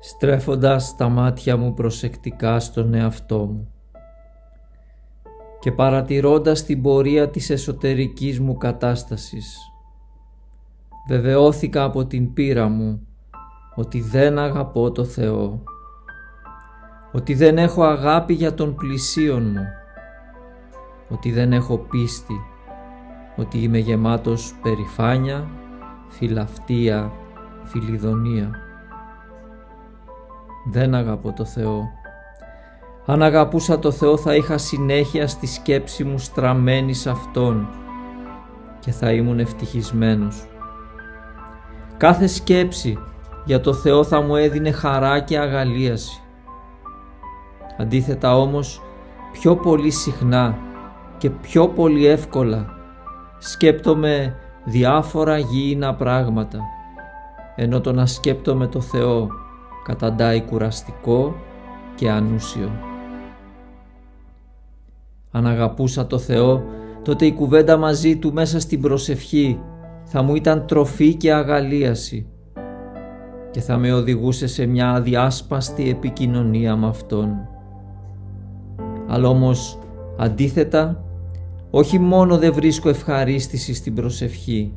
στρέφοντας τα μάτια μου προσεκτικά στον εαυτό μου και παρατηρώντας την πορεία της εσωτερικής μου κατάστασης, βεβαιώθηκα από την πείρα μου ότι δεν αγαπώ το Θεό, ότι δεν έχω αγάπη για τον πλησίον μου, ότι δεν έχω πίστη, ότι είμαι γεμάτος περηφάνεια, φιλαυτία, φιλιδονία. Δεν αγαπώ το Θεό. Αν αγαπούσα το Θεό θα είχα συνέχεια στη σκέψη μου στραμμένη σε Αυτόν και θα ήμουν ευτυχισμένος. Κάθε σκέψη για το Θεό θα μου έδινε χαρά και αγαλίαση. Αντίθετα όμως, πιο πολύ συχνά και πιο πολύ εύκολα σκέπτομαι διάφορα γήινα πράγματα, ενώ το να σκέπτομαι το Θεό καταντάει κουραστικό και ανούσιο. Αν αγαπούσα το Θεό, τότε η κουβέντα μαζί Του μέσα στην προσευχή θα μου ήταν τροφή και αγαλίαση και θα με οδηγούσε σε μια αδιάσπαστη επικοινωνία με Αυτόν. Αλλά όμως, αντίθετα, όχι μόνο δεν βρίσκω ευχαρίστηση στην προσευχή,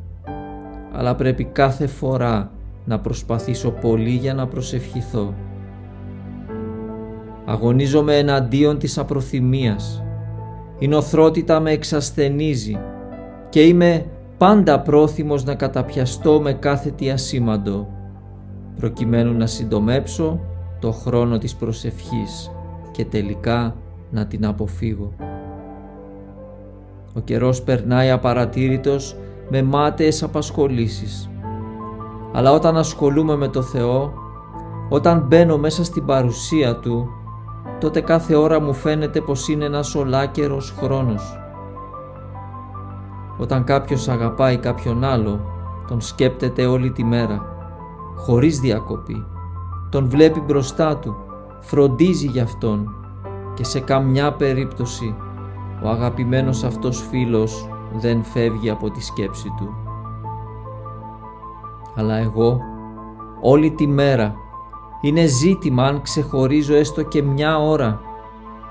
αλλά πρέπει κάθε φορά να προσπαθήσω πολύ για να προσευχηθώ. Αγωνίζομαι εναντίον της απροθυμίας. Η νοθρότητα με εξασθενίζει και είμαι πάντα πρόθυμος να καταπιαστώ με κάθε τι ασήμαντο, προκειμένου να συντομέψω το χρόνο της προσευχής και τελικά να την αποφύγω. Ο καιρός περνάει απαρατήρητος με μάταιες απασχολήσεις. Αλλά όταν ασχολούμαι με το Θεό, όταν μπαίνω μέσα στην παρουσία Του, τότε κάθε ώρα μου φαίνεται πως είναι ένας ολάκερος χρόνος. Όταν κάποιος αγαπάει κάποιον άλλο, τον σκέπτεται όλη τη μέρα, χωρίς διακοπή. Τον βλέπει μπροστά του, φροντίζει για αυτόν και σε καμιά περίπτωση ο αγαπημένος αυτός φίλος δεν φεύγει από τη σκέψη του. Αλλά εγώ όλη τη μέρα είναι ζήτημα αν ξεχωρίζω έστω και μια ώρα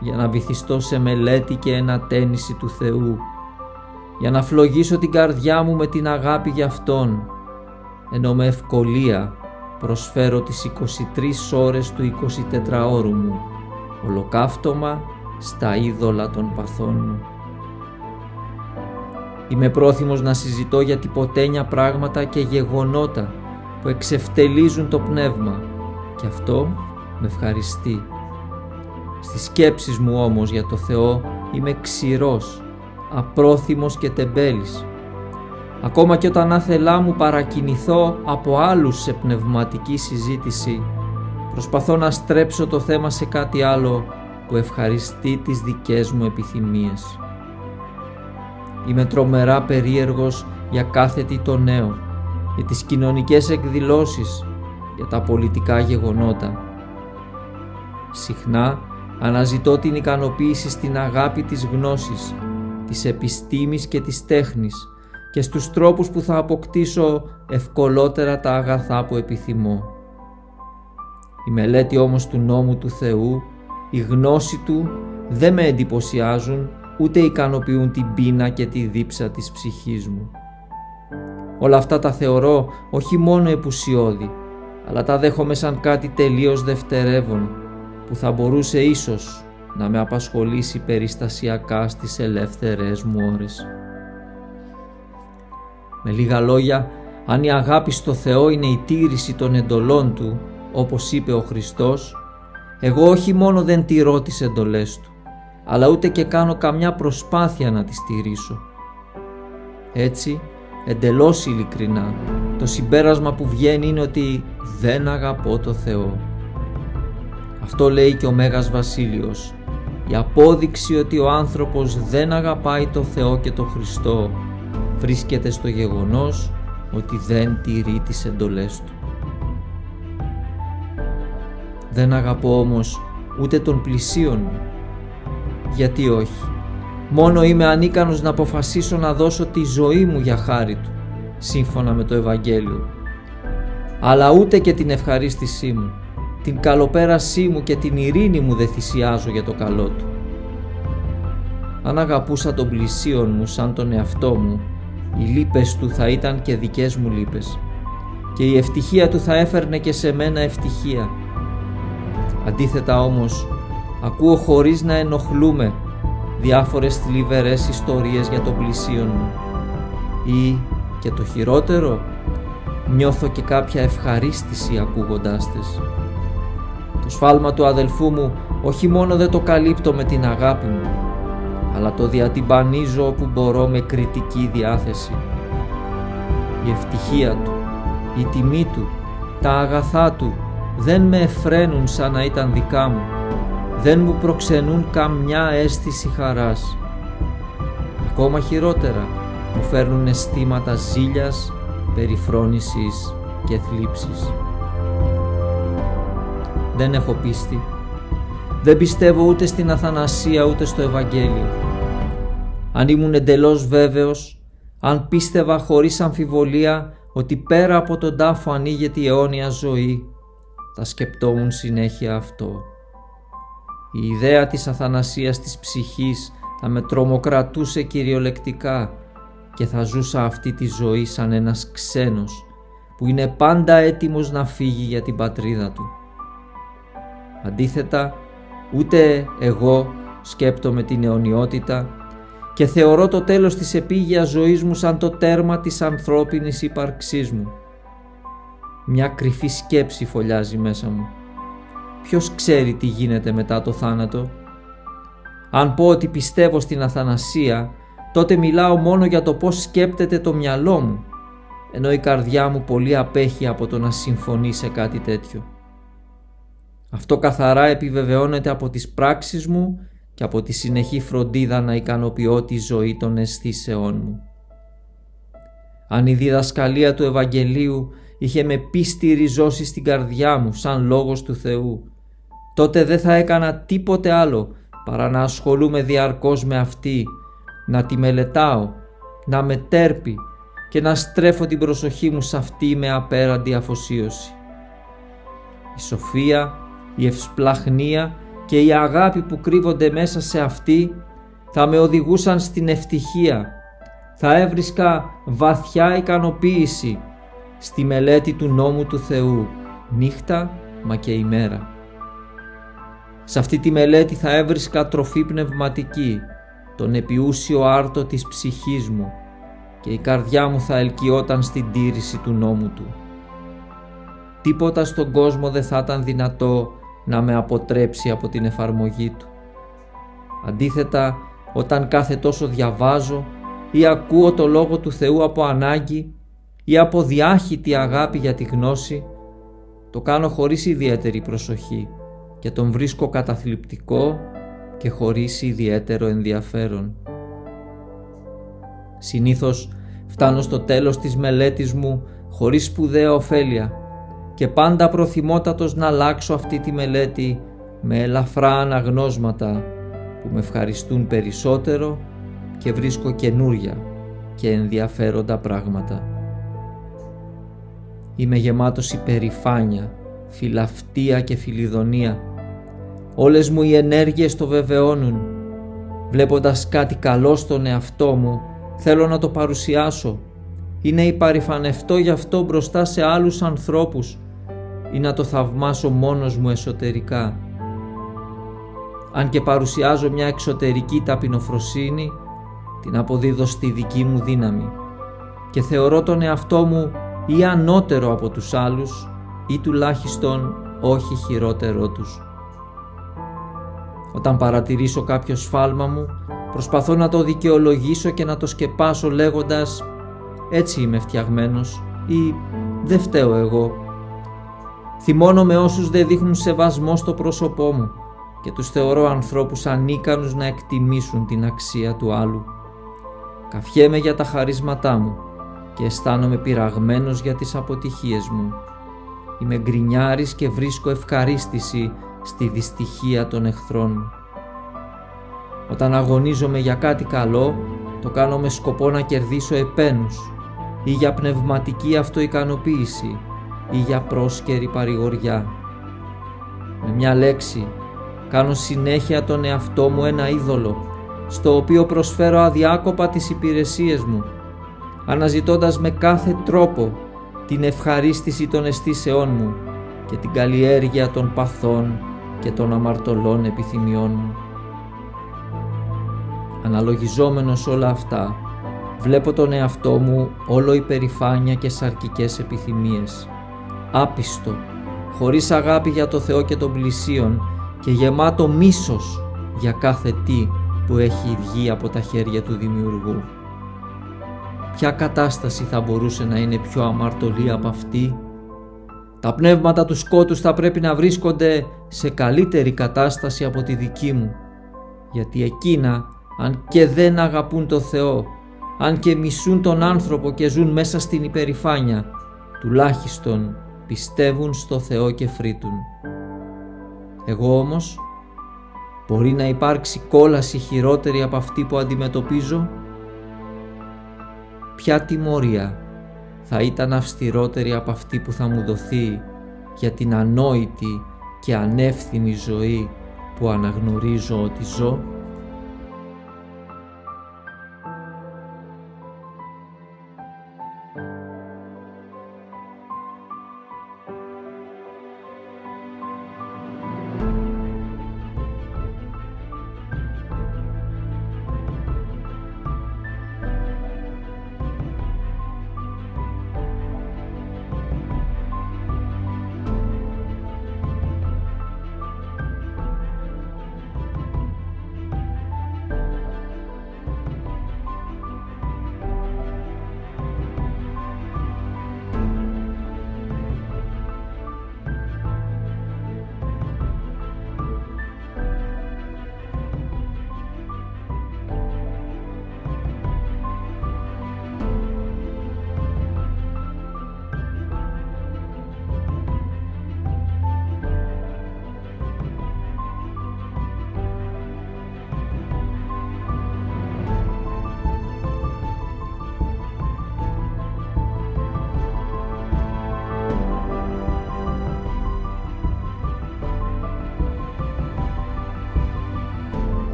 για να βυθιστώ σε μελέτη και ενατένιση του Θεού, για να φλογίσω την καρδιά μου με την αγάπη για Αυτόν, ενώ με ευκολία προσφέρω τις 23 ώρες του 24ωρου μου ολοκαύτωμα στα είδωλα των παθών μου. Είμαι πρόθυμος να συζητώ για τυποτένια πράγματα και γεγονότα που εξευτελίζουν το πνεύμα και αυτό με ευχαριστεί. Στις σκέψεις μου όμως για το Θεό είμαι ξηρός, απρόθυμος και τεμπέλης. Ακόμα και όταν άθελά μου παρακινηθώ από άλλους σε πνευματική συζήτηση, προσπαθώ να στρέψω το θέμα σε κάτι άλλο που ευχαριστεί τις δικές μου επιθυμίες. Είμαι τρομερά περίεργος για κάθε τι το νέο, για τις κοινωνικές εκδηλώσεις, για τα πολιτικά γεγονότα. Συχνά αναζητώ την ικανοποίηση στην αγάπη της γνώσης, της επιστήμης και της τέχνης και στους τρόπους που θα αποκτήσω ευκολότερα τα αγαθά που επιθυμώ. Η μελέτη όμως του νόμου του Θεού, η γνώση Του δεν με εντυπωσιάζουν ούτε ικανοποιούν την πείνα και τη δίψα της ψυχής μου. Όλα αυτά τα θεωρώ όχι μόνο επουσιώδη, αλλά τα δέχομαι σαν κάτι τελείως δευτερεύον που θα μπορούσε ίσως να με απασχολήσει περιστασιακά στις ελεύθερες μου ώρες. Με λίγα λόγια, αν η αγάπη στο Θεό είναι η τήρηση των εντολών Του, όπως είπε ο Χριστός, εγώ όχι μόνο δεν τηρώ τις εντολές Του, αλλά ούτε και κάνω καμιά προσπάθεια να τις τηρήσω. Έτσι, εντελώς ειλικρινά, το συμπέρασμα που βγαίνει είναι ότι δεν αγαπώ το Θεό. Αυτό λέει και ο Μέγας Βασίλειος. Η απόδειξη ότι ο άνθρωπος δεν αγαπάει το Θεό και το Χριστό βρίσκεται στο γεγονός ότι δεν τηρεί τις εντολές Του. Δεν αγαπώ όμως ούτε τον πλησίον μου. Γιατί όχι? Μόνο είμαι ανίκανος να αποφασίσω να δώσω τη ζωή μου για χάρη Του, σύμφωνα με το Ευαγγέλιο. Αλλά ούτε και την ευχαρίστησή μου, την καλοπέρασή μου και την ειρήνη μου δεν θυσιάζω για το καλό του. Αν αγαπούσα τον πλησίον μου σαν τον εαυτό μου, οι λύπες του θα ήταν και δικές μου λύπες και η ευτυχία του θα έφερνε και σε μένα ευτυχία. Αντίθετα όμως, ακούω χωρίς να ενοχλούμε διάφορες θλιβερές ιστορίες για τον πλησίον μου ή, και το χειρότερο, νιώθω και κάποια ευχαρίστηση ακούγοντάς τες. Το σφάλμα του αδελφού μου όχι μόνο δεν το καλύπτω με την αγάπη μου, αλλά το διατυμπανίζω όπου μπορώ με κριτική διάθεση. Η ευτυχία του, η τιμή του, τα αγαθά του δεν με εφραίνουν σαν να ήταν δικά μου, δεν μου προξενούν καμιά αίσθηση χαράς. Ακόμα χειρότερα, μου φέρνουν αισθήματα ζήλιας, περιφρόνησης και θλίψης. Δεν έχω πίστη. Δεν πιστεύω ούτε στην Αθανασία ούτε στο Ευαγγέλιο. Αν ήμουν εντελώς βέβαιος, αν πίστευα χωρίς αμφιβολία ότι πέρα από τον τάφο ανοίγεται η αιώνια ζωή, θα σκεπτόμουν συνέχεια αυτό. Η ιδέα της αθανασίας της ψυχής θα με τρομοκρατούσε κυριολεκτικά και θα ζούσα αυτή τη ζωή σαν ένας ξένος που είναι πάντα έτοιμος να φύγει για την πατρίδα του. Αντίθετα, ούτε εγώ σκέπτομαι την αιωνιότητα και θεωρώ το τέλος της επίγειας ζωής μου σαν το τέρμα της ανθρώπινης ύπαρξής μου. Μια κρυφή σκέψη φωλιάζει μέσα μου. Ποιος ξέρει τι γίνεται μετά το θάνατο? Αν πω ότι πιστεύω στην αθανασία, τότε μιλάω μόνο για το πώς σκέπτεται το μυαλό μου, ενώ η καρδιά μου πολύ απέχει από το να συμφωνεί σε κάτι τέτοιο. Αυτό καθαρά επιβεβαιώνεται από τις πράξεις μου και από τη συνεχή φροντίδα να ικανοποιώ τη ζωή των αισθήσεών μου. Αν η διδασκαλία του Ευαγγελίου είχε με πίστη ριζώσει στην καρδιά μου σαν λόγος του Θεού, τότε δεν θα έκανα τίποτε άλλο παρά να ασχολούμαι διαρκώς με αυτή, να τη μελετάω, να με τέρπει και να στρέφω την προσοχή μου σε αυτή με απέραντη αφοσίωση. Η σοφία, η ευσπλαχνία και η αγάπη που κρύβονται μέσα σε αυτή θα με οδηγούσαν στην ευτυχία. Θα έβρισκα βαθιά ικανοποίηση στη μελέτη του νόμου του Θεού, νύχτα μα και ημέρα. Σε αυτή τη μελέτη θα έβρισκα τροφή πνευματική, τον επιούσιο άρτο της ψυχής μου και η καρδιά μου θα ελκυόταν στην τήρηση του νόμου του. Τίποτα στον κόσμο δεν θα ήταν δυνατό να με αποτρέψει από την εφαρμογή του. Αντίθετα, όταν κάθε τόσο διαβάζω ή ακούω το Λόγο του Θεού από ανάγκη ή από διάχυτη αγάπη για τη γνώση, το κάνω χωρίς ιδιαίτερη προσοχή και τον βρίσκω καταθλιπτικό και χωρίς ιδιαίτερο ενδιαφέρον. Συνήθως φτάνω στο τέλος της μελέτης μου χωρίς σπουδαία ωφέλεια και πάντα προθυμότατος να αλλάξω αυτή τη μελέτη με ελαφρά αναγνώσματα που με ευχαριστούν περισσότερο και βρίσκω καινούρια και ενδιαφέροντα πράγματα. Είμαι γεμάτος υπερηφάνεια, φιλαυτία και φιλιδονία. Όλες μου οι ενέργειες το βεβαιώνουν. Βλέποντας κάτι καλό στον εαυτό μου, θέλω να το παρουσιάσω ή να υπαρηφανευτώ γι' αυτό μπροστά σε άλλους ανθρώπους ή να το θαυμάσω μόνος μου εσωτερικά. Αν και παρουσιάζω μια εξωτερική ταπεινοφροσύνη, την αποδίδω στη δική μου δύναμη και θεωρώ τον εαυτό μου ή ανώτερο από τους άλλους ή τουλάχιστον όχι χειρότερό τους. Όταν παρατηρήσω κάποιο σφάλμα μου, προσπαθώ να το δικαιολογήσω και να το σκεπάσω λέγοντας «Έτσι είμαι φτιαγμένος» ή «Δεν φταίω εγώ». Θυμώνομαι όσους δεν δείχνουν σεβασμό στο πρόσωπό μου και τους θεωρώ ανθρώπους ανίκανους να εκτιμήσουν την αξία του άλλου. Καφιέμαι για τα χαρίσματά μου και αισθάνομαι πειραγμένος για τις αποτυχίες μου. Είμαι γκρινιάρης και βρίσκω ευχαρίστηση στη δυστυχία των εχθρών μου. Όταν αγωνίζομαι για κάτι καλό, το κάνω με σκοπό να κερδίσω επένους ή για πνευματική αυτοικανοποίηση ή για πρόσκαιρη παρηγοριά. Με μια λέξη, κάνω συνέχεια τον εαυτό μου ένα είδωλο, στο οποίο προσφέρω αδιάκοπα τις υπηρεσίες μου, αναζητώντας με κάθε τρόπο την ευχαρίστηση των αισθήσεών μου και την καλλιέργεια των παθών και των αμαρτωλών επιθυμιών μου. Αναλογιζόμενος όλα αυτά, βλέπω τον εαυτό μου όλο υπερηφάνεια και σαρκικές επιθυμίες, άπιστο, χωρίς αγάπη για το Θεό και τον πλησίον και γεμάτο μίσος για κάθε τι που έχει βγει από τα χέρια του Δημιουργού. Ποια κατάσταση θα μπορούσε να είναι πιο αμαρτωλή από αυτή? Τα πνεύματα του σκότους θα πρέπει να βρίσκονται σε καλύτερη κατάσταση από τη δική μου, γιατί εκείνα, αν και δεν αγαπούν το Θεό, αν και μισούν τον άνθρωπο και ζουν μέσα στην υπερηφάνεια, τουλάχιστον πιστεύουν στο Θεό και φρύτουν. Εγώ όμως, μπορεί να υπάρξει κόλαση χειρότερη από αυτή που αντιμετωπίζω? Ποια τιμωρία θα ήταν αυστηρότερη από αυτή που θα μου δοθεί για την ανόητη και ανεύθυνη ζωή που αναγνωρίζω ότι ζω?